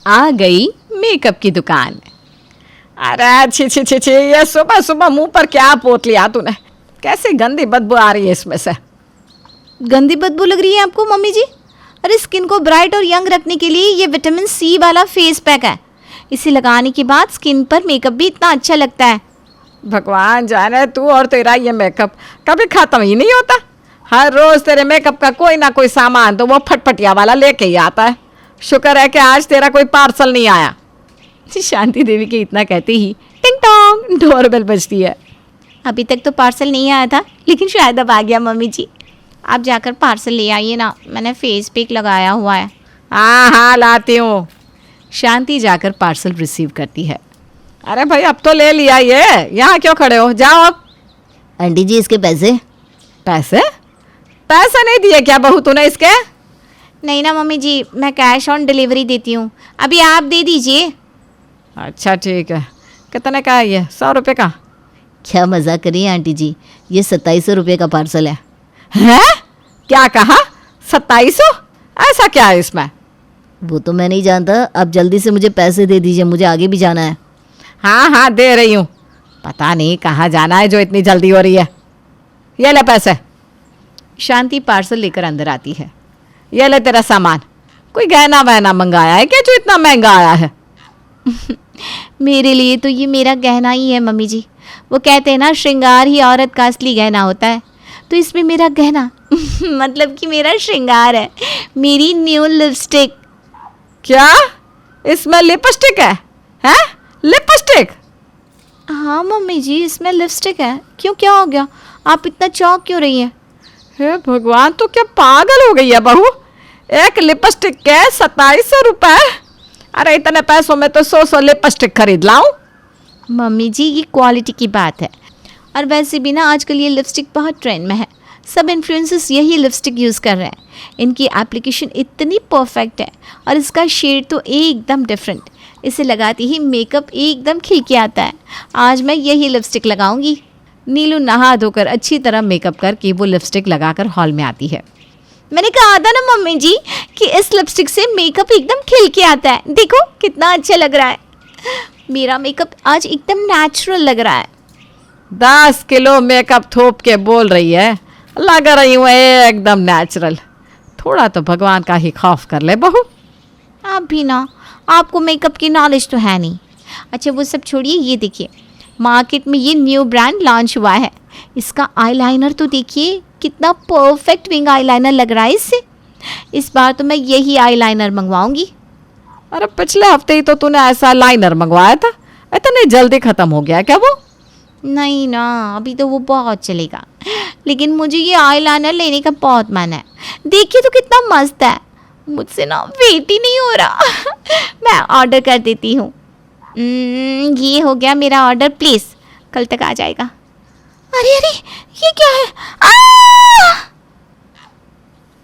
आ गई मेकअप की दुकान। अरे छी छी छी छी, ये सुबह सुबह मुंह पर क्या पोत लिया तूने? कैसी गंदी बदबू आ रही है इसमें से। गंदी बदबू लग रही है आपको मम्मी जी? अरे स्किन को ब्राइट और यंग रखने के लिए ये विटामिन सी वाला फेस पैक है। इसे लगाने के बाद स्किन पर मेकअप भी इतना अच्छा लगता है। भगवान जाने तू और तेरा ये मेकअप कभी खत्म ही नहीं होता। हर रोज तेरे मेकअप का कोई ना कोई सामान तो वो फटफटिया वाला लेके ही आता है। शुक्र है कि आज तेरा कोई पार्सल नहीं आया। शांति देवी के इतना कहते ही टिंग टोंग डोरबेल बजती है। अभी तक तो पार्सल नहीं आया था, लेकिन शायद अब आ गया मम्मी जी। आप जाकर पार्सल ले आइए ना, मैंने फेस पैक लगाया हुआ है। हाँ हाँ लाती हूँ। शांति जाकर पार्सल रिसीव करती है। अरे भाई अब तो ले लिया ये, यहाँ क्यों खड़े हो? जाओ अब। आंटी जी इसके पैसे? पैसे? पैसे नहीं दिए क्या बहू तूने इसके? नहीं ना मम्मी जी, मैं कैश ऑन डिलीवरी देती हूँ, अभी आप दे दीजिए। अच्छा ठीक है। कितने का है ये? 100 रुपये का? क्या मजाक करिए आंटी जी, ये 2700 रुपये का पार्सल है। हैं? क्या कहा? 2700? ऐसा क्या है इसमें? वो तो मैं नहीं जानता, आप जल्दी से मुझे पैसे दे दीजिए, मुझे आगे भी जाना है। हाँ हाँ दे रही हूँ। पता नहीं कहाँ जाना है जो इतनी जल्दी हो रही है। ये ले पैसे। शांति पार्सल लेकर अंदर आती है। ये ले तेरा सामान। कोई गहना वहना मंगाया है क्या जो इतना महंगा आया है? मेरे लिए तो ये मेरा गहना ही है मम्मी जी। वो कहते हैं ना, श्रृंगार ही औरत का असली गहना होता है, तो इसमें मेरा गहना मतलब कि मेरा श्रृंगार है, मेरी न्यू लिपस्टिक। क्या इसमें लिपस्टिक है? हैं? लिपस्टिक? हाँ मम्मी जी, इसमें लिपस्टिक है। क्यों, क्या हो गया? आप इतना चौंक क्यों रही हैं? हे भगवान, तो क्या पागल हो गई है बहू? एक लिपस्टिक के 2700 रुपए? अरे इतने पैसों में तो 100 लिपस्टिक खरीद लाऊं। मम्मी जी ये क्वालिटी की बात है, और वैसे भी ना आजकल ये लिपस्टिक बहुत ट्रेंड में है। सब इन्फ्लुएंसर्स यही लिपस्टिक यूज़ कर रहे हैं। इनकी एप्लीकेशन इतनी परफेक्ट है और इसका शेड तो एकदम डिफरेंट। इसे लगाते ही मेकअप एकदम खिल के आता है। आज मैं यही लिपस्टिक लगाऊंगी। नीलू नहा धोकर अच्छी तरह मेकअप करके वो लिपस्टिक लगाकर हॉल में आती है। मैंने कहा था ना मम्मी जी कि इस लिपस्टिक से मेकअप एकदम खिल के आता है। देखो कितना अच्छा लग रहा है। मेरा मेकअप आज एकदम नेचुरल लग रहा है। 10 किलो मेकअप थोप के बोल रही है लग रही हूँ एकदम नेचुरल। थोड़ा तो भगवान का ही खौफ कर ले बहू। आप भी ना, आपको मेकअप की नॉलेज तो है नहीं। अच्छा वो सब छोड़िए, ये देखिए मार्केट में ये न्यू ब्रांड लॉन्च हुआ है। इसका आईलाइनर तो देखिए कितना परफेक्ट विंग आईलाइनर लग रहा है इससे। इस बार तो मैं यही आईलाइनर मंगवाऊंगी। अरे पिछले हफ्ते ही तो तूने ऐसा लाइनर मंगवाया था, इतनी जल्दी खत्म हो गया क्या वो? नहीं ना, अभी तो वो बहुत चलेगा, लेकिन मुझे ये आईलाइनर लेने का बहुत मन है। देखिए तो कितना मस्त है। मुझसे ना वेट ही नहीं हो रहा। मैं ऑर्डर कर देती हूँ। ये हो गया मेरा ऑर्डर, प्लीज़ कल तक आ जाएगा। अरे अरे ये क्या है?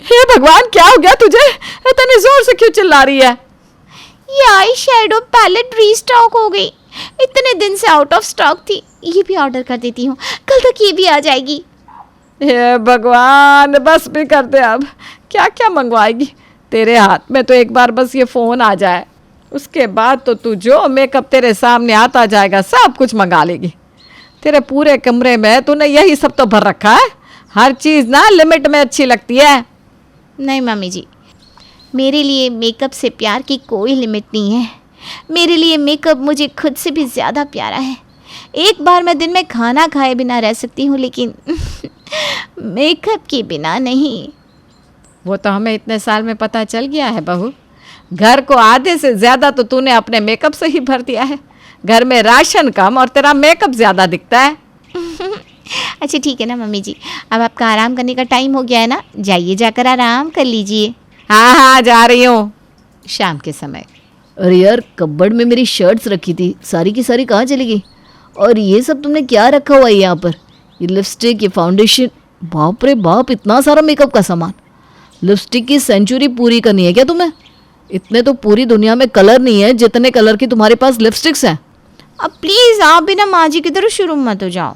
हे भगवान, क्या हो गया तुझे? इतनी जोर से क्यों चिल्ला रही है? ये आई शेडो पैलेट रीस्टॉक हो गई। इतने दिन से आउट ऑफ स्टॉक थी। ये भी ऑर्डर कर देती हूँ, कल तक ये भी आ जाएगी। हे भगवान, बस भी कर दे अब। क्या क्या मंगवाएगी? तेरे हाथ में तो एक बार बस ये फ़ोन आ जाए, उसके बाद तो तू जो मेकअप तेरे सामने आता जाएगा सब कुछ मंगा लेगी। तेरे पूरे कमरे में तूने यही सब तो भर रखा है। हर चीज़ ना लिमिट में अच्छी लगती है। नहीं मम्मी जी, मेरे लिए मेकअप से प्यार की कोई लिमिट नहीं है। मेरे लिए मेकअप मुझे खुद से भी ज़्यादा प्यारा है। एक बार मैं दिन में खाना खाए बिना रह सकती हूँ, लेकिन मेकअप के बिना नहीं। वो तो हमें इतने साल में पता चल गया है बहू। घर को आधे से ज़्यादा तो तूने अपने मेकअप से ही भर दिया है। घर में राशन कम और तेरा मेकअप ज़्यादा दिखता है। अच्छा ठीक है ना मम्मी जी, अब आपका आराम करने का टाइम हो गया है ना, जाइए जाकर आराम कर लीजिए। हाँ हाँ जा रही हूँ। शाम के समय। अरे यार, कपबोर्ड में मेरी शर्ट्स रखी थी, सारी की सारी कहाँ चली गई? और ये सब तुमने क्या रखा हुआ है यहाँ पर? ये लिपस्टिक, ये फाउंडेशन, बाप रे बाप, इतना सारा मेकअप का सामान। लिपस्टिक की सेंचुरी पूरी करनी है क्या तुम्हें? इतने तो पूरी दुनिया में कलर नहीं है जितने कलर की तुम्हारे पास लिपस्टिक्स हैं। अब प्लीज़ आप भी ना माँ जी की तरह शुरू मत हो जाओ,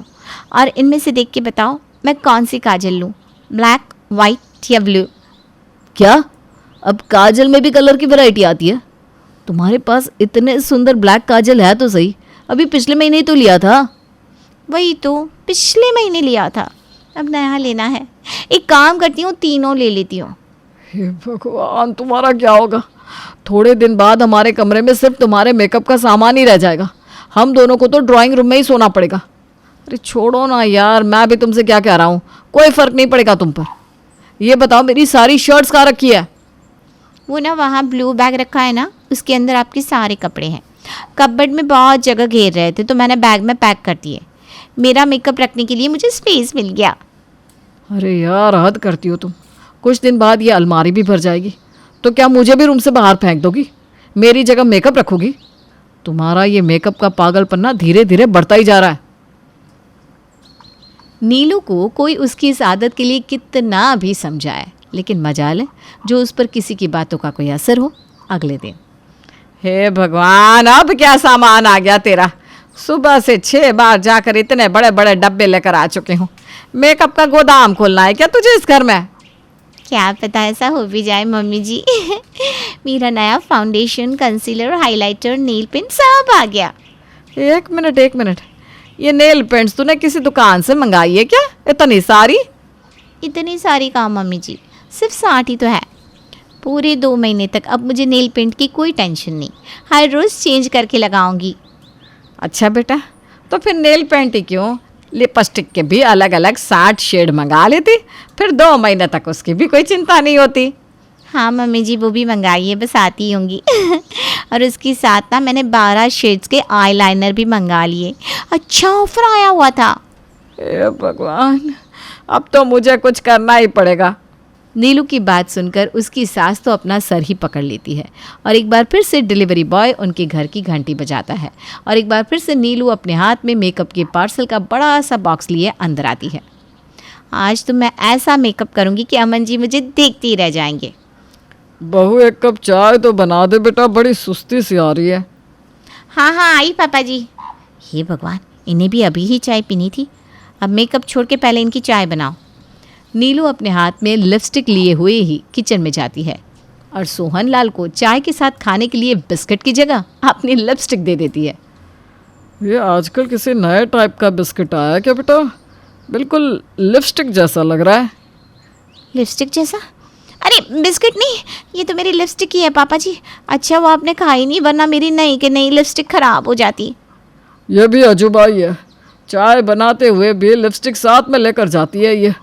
और इनमें से देख के बताओ मैं कौन सी काजल लूँ, ब्लैक, वाइट या ब्लू? क्या अब काजल में भी कलर की वैरायटी आती है? तुम्हारे पास इतने सुंदर ब्लैक काजल है तो सही, अभी पिछले महीने ही तो लिया था। वही तो, पिछले महीने लिया था, अब नया लेना है। एक काम करती हूँ, तीनों ले लेती हूँ। हे भगवान, तुम्हारा क्या होगा? थोड़े दिन बाद हमारे कमरे में सिर्फ तुम्हारे मेकअप का सामान ही रह जाएगा। हम दोनों को तो ड्राइंग रूम में ही सोना पड़ेगा। अरे छोड़ो ना यार, मैं भी तुमसे क्या कह रहा हूँ, कोई फ़र्क नहीं पड़ेगा तुम पर। ये बताओ, मेरी सारी शर्ट्स कहाँ रखी है? वो ना वहाँ ब्लू बैग रखा है ना, उसके अंदर आपके सारे कपड़े हैं। कपबोर्ड में बहुत जगह घेर रहे थे तो मैंने बैग में पैक कर दिए। मेरा मेकअप रखने के लिए मुझे स्पेस मिल गया। अरे यार, हद करती हो तुम। कुछ दिन बाद ये अलमारी भी भर जाएगी, तो क्या मुझे भी रूम से बाहर फेंक दोगी? मेरी जगह मेकअप रखोगी? तुम्हारा ये मेकअप का पागलपन ना धीरे धीरे बढ़ता ही जा रहा है। नीलू को कोई उसकी इस आदत के लिए कितना भी समझाए, लेकिन मजाल है जो उस पर किसी की बातों का कोई असर हो। अगले दिन, हे भगवान, अब क्या सामान आ गया तेरा? सुबह से 6 बार जाकर इतने बड़े बड़े डब्बे लेकर आ चुके हूँ। मेकअप का गोदाम खोलना है क्या तुझे इस घर में? क्या पता ऐसा हो भी जाए मम्मी जी। मेरा नया foundation, concealer, highlighter, nail paint सब आ गया। एक मिनट, ये नेल पेंट्स तूने किसी दुकान से मंगाई है क्या, इतनी सारी? इतनी सारी काम मम्मी जी, सिर्फ 60 ही तो है। पूरे 2 महीने तक अब मुझे नेल पेंट की कोई टेंशन नहीं, हर रोज़ चेंज करके लगाऊंगी। अच्छा बेटा, तो फिर नेल पेंट ही क्यों, लिपस्टिक के भी अलग अलग 60 शेड मंगा लेती, फिर 2 महीने तक उसकी भी कोई चिंता नहीं होती। हाँ मम्मी जी, वो भी मंगाई है, बस आती होंगी। और उसके साथ ना मैंने 12 शेड्स के आईलाइनर भी मंगा लिए। अच्छा ऑफर आया हुआ था। हे भगवान, अब तो मुझे कुछ करना ही पड़ेगा। नीलू की बात सुनकर उसकी सास तो अपना सर ही पकड़ लेती है और एक बार फिर से डिलीवरी बॉय उनके घर की घंटी बजाता है और एक बार फिर से नीलू अपने हाथ में मेकअप के पार्सल का बड़ा सा बॉक्स लिए अंदर आती है। आज तो मैं ऐसा मेकअप करूंगी कि अमन जी मुझे देखते ही रह जाएंगे। बहू, एक कप चाय तो बना दे बेटा, बड़ी सुस्ती सी आ रही है। हाँ हाँ आई पापा जी। हे भगवान, इन्हें भी अभी ही चाय पीनी थी। अब मेकअप छोड़ के पहले इनकी चाय बनाओ। नीलू अपने हाथ में लिपस्टिक लिए हुए ही किचन में जाती है और सोहन लाल को चाय के साथ खाने के लिए बिस्किट की जगह अपनी लिपस्टिक दे देती है। ये आजकल किसी नए टाइप का बिस्किट आया है क्या बेटा? बिल्कुल लिपस्टिक जैसा लग रहा है। लिपस्टिक जैसा? अरे बिस्किट नहीं, ये तो मेरी लिपस्टिक ही है पापा जी। अच्छा वो आपने खाई नहीं, वरना मेरी नई के नई लिपस्टिक खराब हो जाती। ये भी अजूबा ही है, चाय बनाते हुए भी लिपस्टिक साथ में लेकर जाती है ये।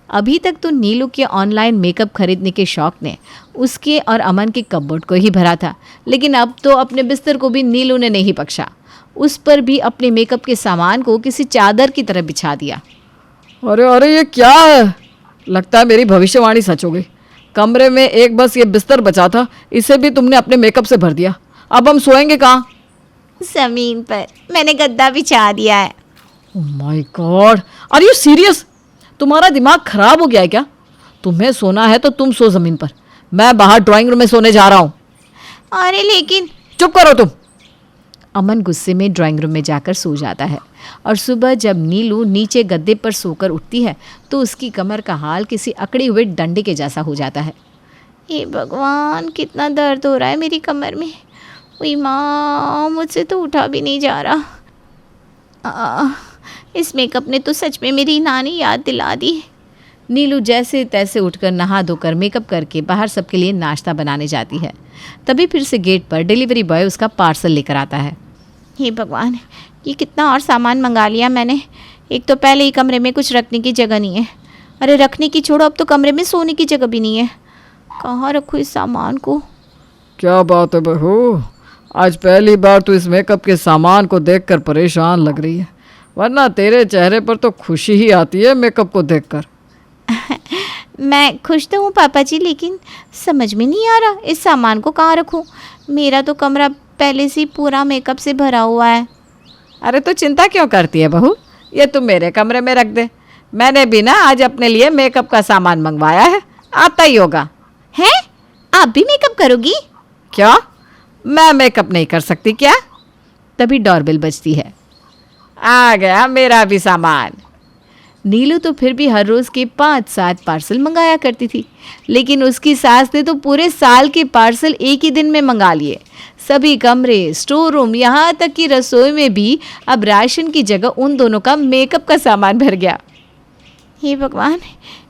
अभी तक तो नीलू के ऑनलाइन मेकअप खरीदने के शौक ने उसके और अमन के कपबोर्ड को ही भरा था, लेकिन अब तो अपने बिस्तर को भी नीलू ने नहीं बख्शा। उस पर भी अपने मेकअप के सामान को किसी चादर की तरह बिछा दिया। अरे अरे, ये क्या है? लगता है मेरी भविष्यवाणी सच हो गई। कमरे में एक बस ये बिस्तर बचा था, इसे भी तुमने अपने मेकअप से भर दिया। अब हम सोएंगे कहाँ? ज़मीन पर मैंने गद्दा बिछा दिया है। Oh my god, are you serious? तुम्हारा दिमाग खराब हो गया है क्या? तुम्हें सोना है तो तुम सो जमीन पर, मैं बाहर ड्राइंग रूम में सोने जा रहा हूँ। अरे लेकिन। चुप करो तुम। अमन गुस्से में ड्राइंग रूम में जाकर सो जाता है और सुबह जब नीलू नीचे गद्दे पर सोकर उठती है तो उसकी कमर का हाल किसी अकड़े हुए डंडे के जैसा हो जाता है। हे भगवान, कितना दर्द हो रहा है मेरी कमर में। ओई माँ, मुझसे तो उठा भी नहीं जा रहा। इस मेकअप ने तो सच में मेरी नानी याद दिला दी। नीलू जैसे तैसे उठकर नहा धोकर मेकअप करके बाहर सबके लिए नाश्ता बनाने जाती है। तभी फिर से गेट पर डिलीवरी बॉय उसका पार्सल लेकर आता है। हे भगवान, ये कितना और सामान मंगा लिया मैंने। एक तो पहले ही कमरे में कुछ रखने की जगह नहीं है। अरे रखने की छोड़ो, अब तो कमरे में सोने की जगह भी नहीं है। कहाँ रखूँ इस सामान को? क्या बात है बहू, आज पहली बार तू इस मेकअप के सामान को देखकर परेशान लग रही है, वरना तेरे चेहरे पर तो खुशी ही आती है मेकअप को देखकर। मैं खुश तो हूँ पापा जी, लेकिन समझ में नहीं आ रहा इस सामान को कहाँ रखूँ। मेरा तो कमरा पहले से ही पूरा मेकअप से भरा हुआ है। अरे तो चिंता क्यों करती है बहू, ये तुम मेरे कमरे में रख दे। मैंने भी ना आज अपने लिए मेकअप का सामान मंगवाया है, आता ही होगा। हैं? आप भी मेकअप करोगी? क्या मैं मेकअप नहीं कर सकती क्या? तभी डोरबेल बजती है। आ गया मेरा भी सामान। नीलू तो फिर भी हर रोज़ के 5-7 पार्सल मंगाया करती थी, लेकिन उसकी सास ने तो पूरे साल के पार्सल एक ही दिन में मंगा लिए। सभी कमरे, स्टोर रूम, यहाँ तक कि रसोई में भी अब राशन की जगह उन दोनों का मेकअप का सामान भर गया। हे भगवान,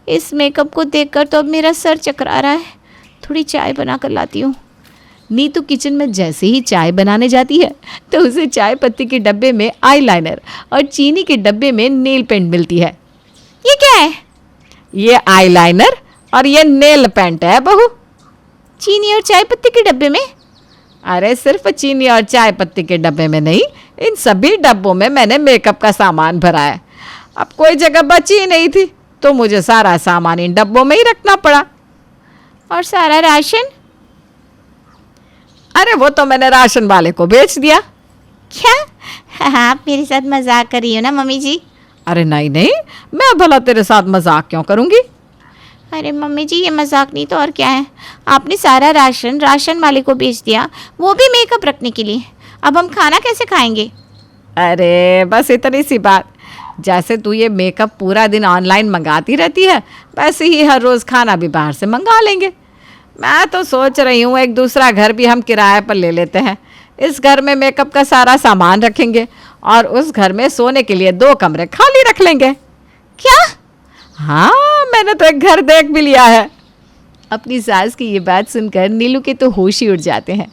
इस मेकअप को देखकर तो अब मेरा सर चकरा रहा है। थोड़ी चाय बना कर लाती हूँ। नीतू किचन में जैसे ही चाय बनाने जाती है तो उसे चाय पत्ती के डब्बे में आईलाइनर और चीनी के डब्बे में नेल पेंट मिलती है। ये क्या है? ये आईलाइनर और ये नेल पेंट है बहू। चीनी और चाय पत्ती के डब्बे में? अरे सिर्फ चीनी और चाय पत्ती के डब्बे में नहीं, इन सभी डब्बों में मैंने मेकअप का सामान भरा है। अब कोई जगह बची ही नहीं थी तो मुझे सारा सामान इन डब्बों में ही रखना पड़ा। और सारा राशन? अरे वो तो मैंने राशन वाले को बेच दिया। क्या? आप मेरे साथ मजाक कर रही हो ना मम्मी जी? अरे नहीं नहीं, मैं भला तेरे साथ मजाक क्यों करूँगी। अरे मम्मी जी, ये मजाक नहीं तो और क्या है। आपने सारा राशन वाले को बेच दिया, वो भी मेकअप रखने के लिए। अब हम खाना कैसे खाएंगे? अरे बस इतनी सी बात। जैसे तू ये मेकअप पूरा दिन ऑनलाइन मंगाती रहती है, वैसे ही हर रोज़ खाना भी बाहर से मंगा लेंगे। मैं तो सोच रही हूँ एक दूसरा घर भी हम किराए पर ले लेते हैं। इस घर में मेकअप का सारा सामान रखेंगे और उस घर में सोने के लिए 2 कमरे खाली रख लेंगे। क्या? हाँ, मैंने तो एक घर देख भी लिया है। अपनी सास की ये बात सुनकर नीलू के तो होश ही उड़ जाते हैं।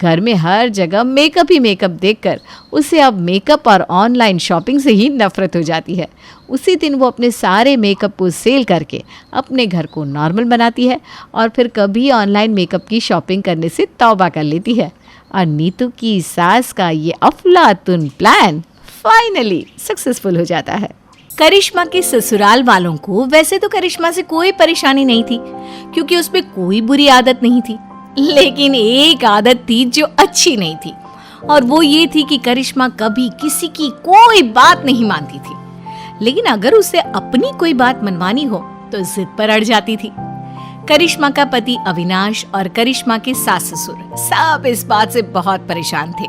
घर में हर जगह मेकअप ही मेकअप देखकर उसे अब मेकअप और ऑनलाइन शॉपिंग से ही नफरत हो जाती है। उसी दिन वो अपने सारे मेकअप को सेल करके अपने घर को नॉर्मल बनाती है और फिर कभी ऑनलाइन मेकअप की शॉपिंग करने से तौबा कर लेती है। और नीतू की सास का ये अफलातुन प्लान फाइनली सक्सेसफुल हो जाता है। करिश्मा के ससुराल वालों को वैसे तो करिश्मा से कोई परेशानी नहीं थी, क्योंकि उसमें कोई बुरी आदत नहीं थी। लेकिन एक आदत थी जो अच्छी नहीं थी, और वो ये थी कि करिश्मा कभी किसी की कोई बात नहीं मानती थी। लेकिन अगर उसे अपनी कोई बात मनवानी हो तो जिद पर अड़ जाती थी। करिश्मा का पति अविनाश और करिश्मा के सास ससुर सब इस बात से बहुत परेशान थे।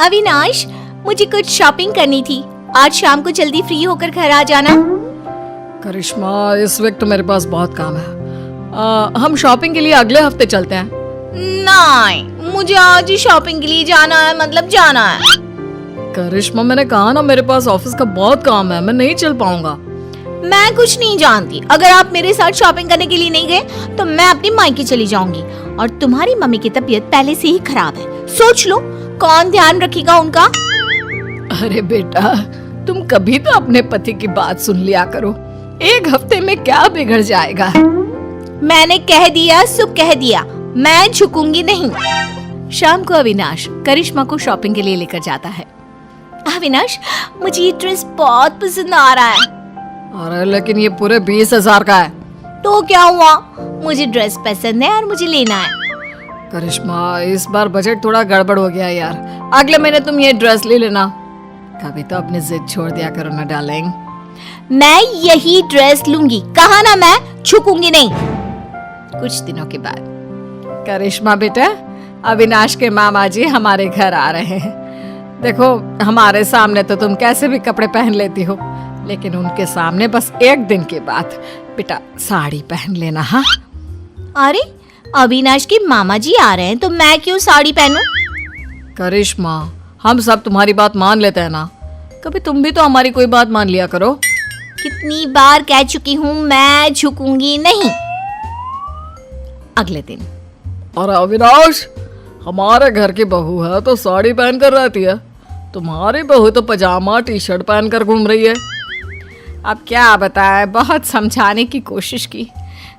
अविनाश, मुझे कुछ शॉपिंग करनी थी। आज शाम को जल्दी फ्री होकर घर आ जाना। करिश्मा, इस वक्त मेरे पास बहुत काम है। हम शॉपिंग के लिए अगले हफ्ते चलते हैं। नहीं, मुझे आज ही शॉपिंग के लिए जाना है, मतलब जाना है। करिश्मा, मैंने कहा ना मेरे पास ऑफिस का बहुत काम है, मैं नहीं चल पाऊंगा। मैं कुछ नहीं जानती। अगर आप मेरे साथ शॉपिंग करने के लिए नहीं गए तो मैं अपनी मायके चली जाऊंगी। और तुम्हारी मम्मी की तबीयत पहले से ही खराब है, सोच लो कौन ध्यान रखेगा उनका। अरे बेटा, तुम कभी तो अपने पति की बात सुन लिया करो। एक हफ्ते में क्या बिगड़ जाएगा। मैंने कह दिया सो कह दिया, मैं झुकूंगी नहीं। शाम को अविनाश करिश्मा को शॉपिंग के लिए लेकर जाता है। अविनाश, मुझे ये ड्रेस बहुत पसंद आ रहा है। अरे लेकिन ये पूरे 20,000 का है। तो क्या हुआ, मुझे ड्रेस पसंद है और मुझे लेना है। करिश्मा, इस बार बजट थोड़ा गड़बड़ हो गया यार। अगले महीने तुम ये ड्रेस ले लेना। कभी तो अपनी जिद छोड़ दिया करो ना डार्लिंग। मैं यही ड्रेस लूंगी, कहा ना, मैं झुकूंगी नहीं। कुछ दिनों के बाद करिश्मा बेटा, अविनाश के मामा जी हमारे घर आ रहे हैं। देखो, हमारे सामने तो तुम कैसे भी कपड़े पहन लेती हो, लेकिन उनके सामने बस एक दिन के बाद बेटा साड़ी पहन लेना। हाँ? अरे, अविनाश के मामा जी आ रहे हैं तो मैं क्यों साड़ी पहनूं? करिश्मा, हम सब तुम्हारी बात मान लेते हैं ना, कभी तुम भी तो हमारी कोई बात मान लिया करो। कितनी बार कह चुकी हूँ, मैं झुकूंगी नहीं। अगले दिन, और अविनाश, हमारे घर की बहू है तो साड़ी पहन कर रहती है, तुम्हारी बहू तो पजामा टी शर्ट पहन कर घूम रही है। अब क्या बताए, बहुत समझाने की कोशिश की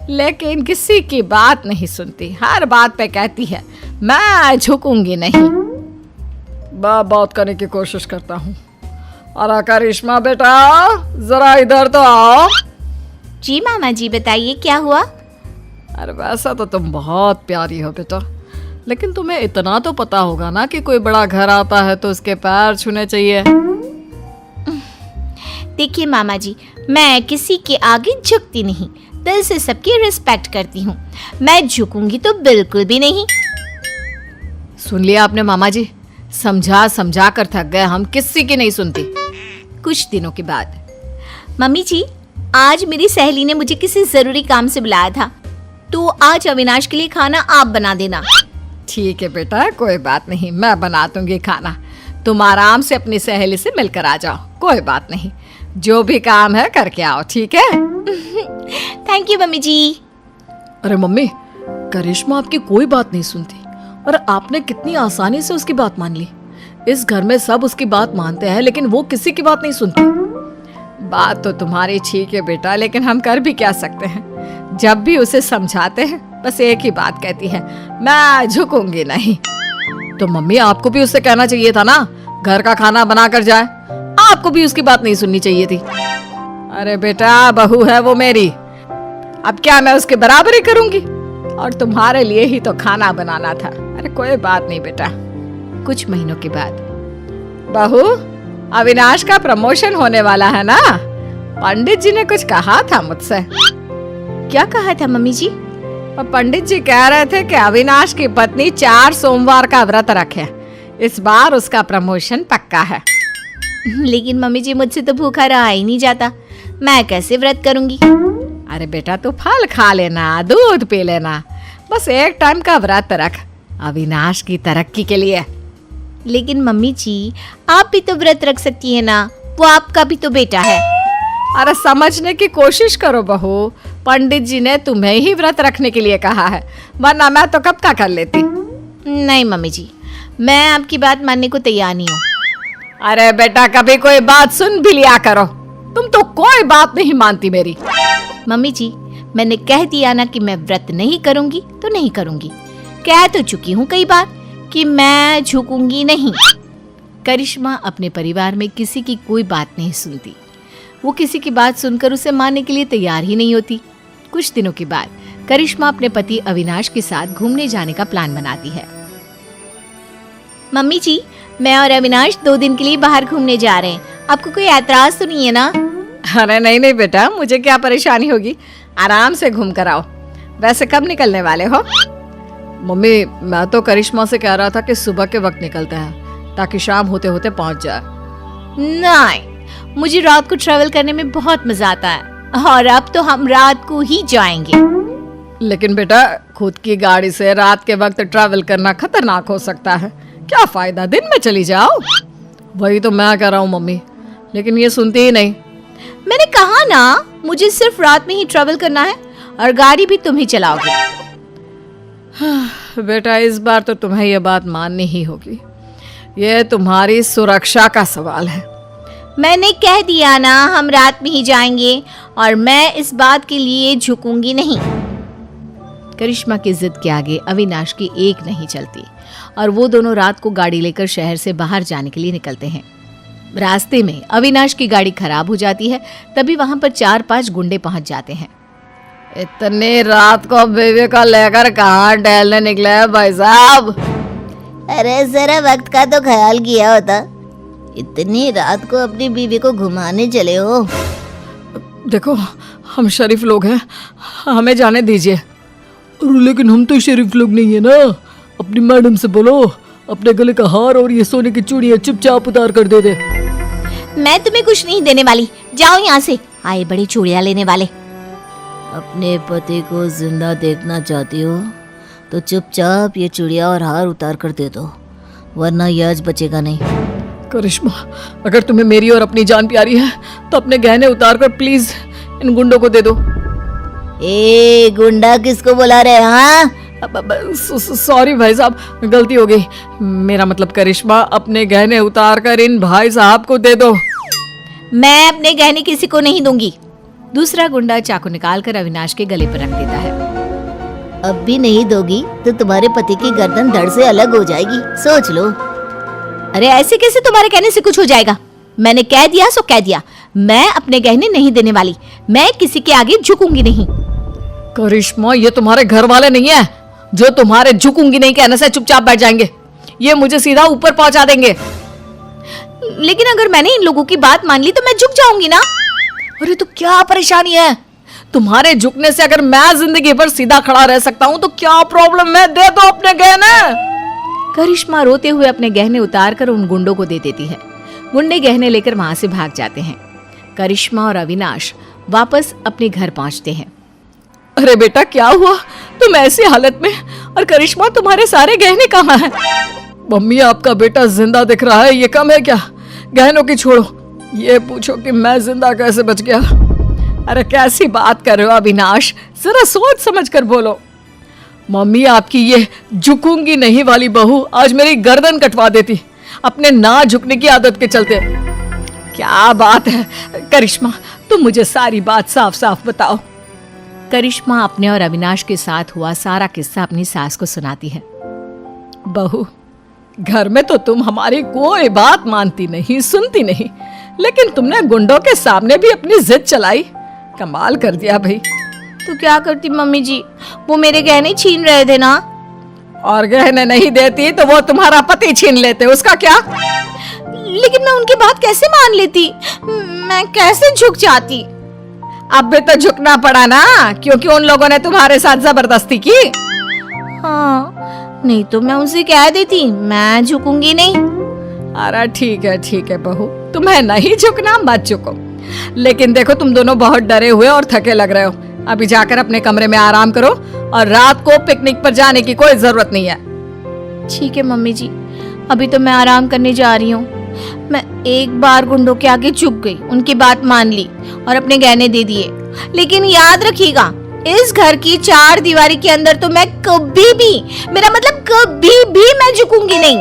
लेकिन किसी की बात नहीं सुनती। हर बात पे कहती है मैं झुकूंगी नहीं। बात करने की कोशिश करता हूँ। और करिश्मा बेटा, जरा इधर तो आओ। जी मामा जी, बताइए क्या हुआ? अरे वैसा तो तुम बहुत प्यारी हो बेटा, लेकिन तुम्हें इतना तो पता होगा ना कि कोई बड़ा घर आता है तो उसके पैर छूने चाहिए। देखिए मामा जी, मैं किसी के आगे झुकती नहीं, दिल से सबकी रिस्पेक्ट करती हूँ। मैं झुकूंगी तो बिल्कुल भी नहीं। सुन लिया आपने मामा जी, समझा समझा कर थक गए हम, किसी की नहीं सुनती। कुछ दिनों के बाद मम्मी जी, आज मेरी सहेली ने मुझे किसी जरूरी काम से बुलाया था, तो आज अविनाश के लिए खाना आप बना देना। ठीक है बेटा, कोई बात नहीं, मैं बना दूंगी खाना। तुम आराम से अपनी सहेली से मिलकर आ जाओ, कोई बात नहीं। जो भी काम है करके आओ, ठीक है? थैंक यू मम्मी जी। अरे मम्मी, करिश्मा आपकी कोई बात नहीं सुनती और आपने कितनी आसानी से उसकी बात मान ली। इस घर में सब उसकी बात मानते हैं लेकिन वो किसी की बात नहीं सुनती। बात तो तुम्हारी ठीक है बेटा, लेकिन हम कर भी क्या सकते हैं। जब भी उसे समझाते हैं बस एक ही बात कहती है, मैं झुकूंगी नहीं। तो मम्मी, आपको भी उससे कहना चाहिए था ना, घर का खाना बना कर जाए। आपको भी उसकी बात नहीं सुननी चाहिए थी। अरे बेटा, बहू है वो मेरी, अब क्या मैं उसके बराबरी करूंगी? और तुम्हारे लिए ही तो खाना बनाना था। अरे कोई बात नहीं बेटा। कुछ महीनों के बाद, बहू, अविनाश का प्रमोशन होने वाला है ना? पंडित जी ने कुछ कहा था मुझसे। क्या कहा था मम्मी जी? और पंडित जी कह रहे थे कि अविनाश की पत्नी 4 सोमवार का व्रत रखे, इस बार उसका प्रमोशन पक्का है। लेकिन मम्मी जी, मुझसे तो भूखा रहा ही नहीं जाता, मैं कैसे व्रत करूंगी? अरे बेटा, तू फल खा लेना, दूध पी लेना, बस एक टाइम का व्रत रख अविनाश की तरक्की के लिए। लेकिन मम्मी जी, आप भी तो व्रत रख सकती है ना, वो आपका भी तो बेटा है। अरे समझने की कोशिश करो बहू, पंडित जी ने तुम्हें ही व्रत रखने के लिए कहा है, वरना मैं तो कब का कर लेती। नहीं मम्मी जी, मैं आपकी बात मानने को तैयार नहीं हूँ। अरे बेटा, कभी कोई बात सुन भी लिया करो, तुम तो कोई बात नहीं मानती मेरी। मम्मी जी, मैंने कह दिया ना कि मैं व्रत नहीं करूंगी तो नहीं करूंगी। कह तो चुकी हूँ कई बार कि मैं झुकूंगी नहीं। करिश्मा अपने परिवार में किसी की कोई बात नहीं सुनती। वो किसी की बात सुनकर उसे मानने के लिए तैयार ही नहीं होती। कुछ दिनों के बाद करिश्मा अपने पति अविनाश के साथ घूमने जाने का प्लान बनाती है। मम्मी जी, मैं और अविनाश 2 दिन के लिए बाहर घूमने जा रहे हैं, आपको कोई ऐतराज तो नहीं है ना? अरे नहीं नहीं बेटा, मुझे क्या परेशानी होगी, आराम से घूम कर आओ। वैसे कब निकलने वाले हो? मम्मी, मैं तो करिश्मा से कह रहा था कि सुबह के वक्त निकलते हैं ताकि शाम होते होते पहुंच जाए। नहीं, मुझे रात को ट्रैवल करने में बहुत मजा आता है और अब तो हम रात को ही जाएंगे। लेकिन बेटा, खुद की गाड़ी से रात के वक्त ट्रैवल करना खतरनाक हो सकता है, क्या फायदा दिन में चली जाओ। वही तो मैं कह रहा हूँ मम्मी, लेकिन ये सुनती ही नहीं। मैंने कहा ना, मुझे सिर्फ रात में ही ट्रैवल करना है और गाड़ी भी तुम ही चलाओगे। बेटा, इस बार तो तुम्हें यह बात माननी ही होगी, ये तुम्हारी सुरक्षा का सवाल है। मैंने कह दिया ना, हम रात में ही जाएंगे और मैं इस बात के लिए झुकूंगी नहीं। करिश्मा की जिद के आगे अविनाश की एक नहीं चलती और वो दोनों रात को गाड़ी लेकर शहर से बाहर जाने के लिए निकलते हैं। रास्ते में अविनाश की गाड़ी खराब हो जाती है, तभी वहां पर 4-5 गुंडे पहुंच जाते हैं। इतनी रात को बेबी को लेकर कहाँ टहलने निकले हैं भाई साहब? अरे जरा वक्त का तो ख्याल किया होता, इतनी रात को अपनी बीवी को घुमाने चले हो। देखो, हम शरीफ लोग हैं, हमें जाने दीजिए। लेकिन हम तो शरीफ लोग नहीं है ना। अपनी मैडम से बोलो अपने गले का हार और ये सोने की चूड़ियां चुपचाप उतार कर दे दे। मैं तुम्हें कुछ नहीं देने वाली, जाओ यहाँ से, आए बड़े चूड़ियां लेने वाले। अपने पति को जिंदा देखना चाहती हो तो चुपचाप ये चूड़ियां और हार उतार कर दे दो, वरना ये आज बचेगा नहीं। करिश्मा, अगर तुम्हें मेरी और अपनी जान प्यारी है तो अपने गहने उतार कर प्लीज इन गुंडों को दे दो। ए गुंडा किसको बुला रहे? हाँ, सॉरी भाई साहब, गलती हो गई। मेरा मतलब करिश्मा, अपने गहने उतार कर इन भाई साहब को दे दो। मैं अपने गहने किसी को नहीं दूंगी। दूसरा गुंडा चाकू निकालकर अविनाश के गले पर रख देता है। अब भी नहीं दोगी तो तुम्हारे पति की गर्दन धड़ से अलग हो जाएगी, सोच लो। अरे ऐसे कैसे तुम्हारे कहने से कुछ हो जाएगा? मैंने कह दिया सो कह दिया, मैं अपने गहने नहीं देने वाली, मैं किसी के आगे झुकूंगी नहीं। करिश्मा, ये तुम्हारे घर वाले नहीं है जो तुम्हारे झुकूंगी नहीं कहने से चुपचाप बैठ जाएंगे, ये मुझे सीधा ऊपर पहुंचा देंगे। लेकिन अगर मैंने इन लोगों की बात मान ली तो मैं झुक जाऊंगी ना। अरे तो क्या परेशानी है? तुम्हारे झुकने से अगर मैं जिंदगी भर सीधा खड़ा रह सकता हूँ तो क्या प्रॉब्लम है? दे दो अपने गहने। करिश्मा रोते हुए अपने गहने उतार कर उन गुंडों को दे देती है। गुंडे गहने लेकर वहां से भाग जाते हैं। करिश्मा और अविनाश वापस अपने घर पहुंचते हैं। अरे बेटा क्या हुआ, तुम ऐसी हालत में, और करिश्मा तुम्हारे सारे गहने कहाँ हैं? मम्मी आपका बेटा जिंदा दिख रहा है, ये कम है क्या? गहनों की छोड़ो, ये पूछो कि मैं जिंदा कैसे बच गया। अरे कैसी बात कर रहे हो अविनाश, जरा सोच समझ कर बोलो। मम्मी आपकी ये झुकूंगी नहीं वाली बहू आज मेरी गर्दन कटवा देती, अपने ना झुकने की आदत के चलते। क्या बात है करिश्मा, तुम मुझे सारी बात साफ साफ बताओ। करिश्मा अपने और अविनाश के साथ हुआ सारा किस्सा अपनी सास को सुनाती है। बहू, घर में तो तुम हमारी कोई बात मानती नहीं, सुनती नहीं, लेकिन तुमने गुंडों के सामने भी अपनी जिद चलाई। कमाल कर दिया भाई। तो क्या करती मम्मी जी, वो मेरे गहने छीन रहे थे ना। और गहने नहीं देती तो वो तुम्हारा पति छीन लेते, उसका क्या? लेकिन मैं उनकी बात कैसे मान लेती, मैं कैसे झुक जाती। अब भी तो झुकना पड़ा ना, क्योंकि उन लोगों ने तुम्हारे साथ जबरदस्ती की। हाँ, नहीं तो मैं उनसे कह देती मैं झुकूंगी नहीं। अरे ठीक है बहू, तुम्हें नहीं झुकना मत झुको, लेकिन देखो तुम दोनों बहुत डरे हुए और थके लग रहे हो। अभी जाकर अपने कमरे में आराम करो, और रात को पिकनिक पर जाने की कोई जरूरत नहीं है। ठीक है मम्मी जी, अभी तो मैं आराम करने जा रही हूँ। मैं एक बार गुंडों के आगे झुक गई, उनकी बात मान ली और अपने गहने दे दिए, लेकिन याद रखिएगा इस घर की 4 दीवारी के अंदर तो मैं कभी भी, मेरा मतलब कभी भी मैं झुकूंगी नहीं।